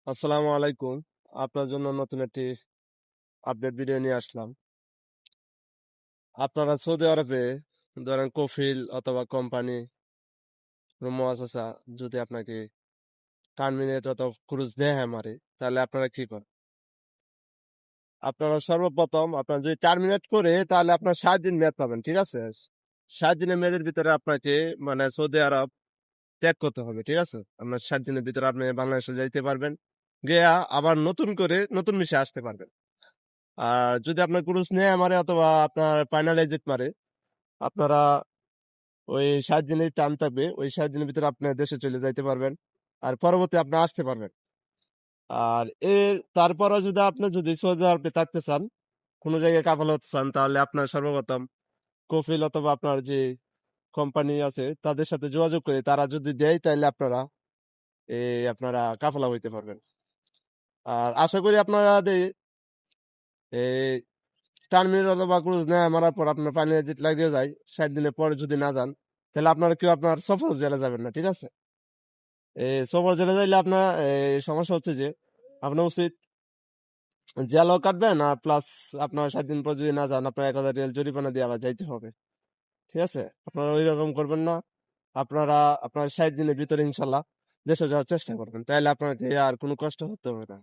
আসসালামু আলাইকুম। আপনার জন্য নতুন একটি আপডেট ভিডিও নিয়ে আসলাম। আপনারা সৌদি আরবে ধরেন কফিল অথবা কোম্পানি মুআসাসা যদি আপনাকে টার্মিনেট অথবা ক্রুজ দেয় মারে, তাহলে আপনারা কি করেন? আপনারা সর্বপ্রথম আপনার যদি টার্মিনেট করে তাহলে আপনার 7 দিন মেয়াদ পাবেন, ঠিক আছে? 7 দিনের মেয়াদের ভিতরে আপনাকে মানে সৌদি আরব ত্যাগ করতে হবে, ঠিক আছে? আপনার 7 দিনের ভিতরে আপনি বাংলাদেশে যাইতে পারবেন, গিয়া আবার নতুন করে নতুন মিশে আসতে পারবেন। আর যদি আপনার ক্রুজ নেয় মারে অথবা আপনার ফাইনাল এক্সিট মারে, আপনারা ওই 7 দিনের টাইম থাকবে, ওই 7 দিনের ভিতরে আপনার দেশে চলে যাইতে পারবেন। আর পরবর্তী আপনি আসতে পারবেন। আর তারপরও যদি আপনি যদি সৌদি আরবে থাকতে চান, কোনো জায়গায় কাফাল হতে চান, তাহলে আপনার সর্বপ্রথম কফিল অথবা আপনার যে কোম্পানি আছে তাদের সাথে যোগাযোগ করে তারা যদি দেয়, তাহলে আপনারা কাফালা হইতে পারবেন। আর আশা করি আপনারা এই টার্মিনাল অথবা ক্রুজ নেয় মারার পর আপনার ফাইনাল এক্সিট লাগিয়ে যায়, 7 দিনের পরে যদি না যান, তাহলে আপনারা কেউ আপনার সফর জেলে যাবেন না, ঠিক আছে? সফর জেলে যাইলে আপনার সমস্যা হচ্ছে যে আপনার উচিত জেলও কাটবেন, আর প্লাস আপনার 7 দিন পর যদি না যান, আপনার 1000 রিয়াল জরিমানা দিয়ে আবার যাইতে হবে, ঠিক আছে? আপনারা ওই রকম করবেন না। আপনারা আপনার 60 দিনের ভিতরে ইনশাল্লাহ দেশে যাওয়ার চেষ্টা করবেন, তাহলে আপনাকে আর কোনো কষ্ট হতে হবে না।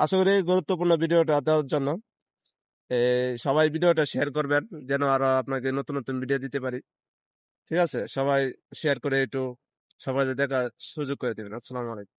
আশা করি এই গুরুত্বপূর্ণ ভিডিওটা দেওয়ার জন্য সবাই ভিডিওটা শেয়ার করবেন, যেন আরো আপনাকে নতুন নতুন ভিডিও দিতে পারি, ঠিক আছে? সবাই শেয়ার করে একটু সবাই দেখার সুযোগ করে দেবেন। আসসালামু আলাইকুম।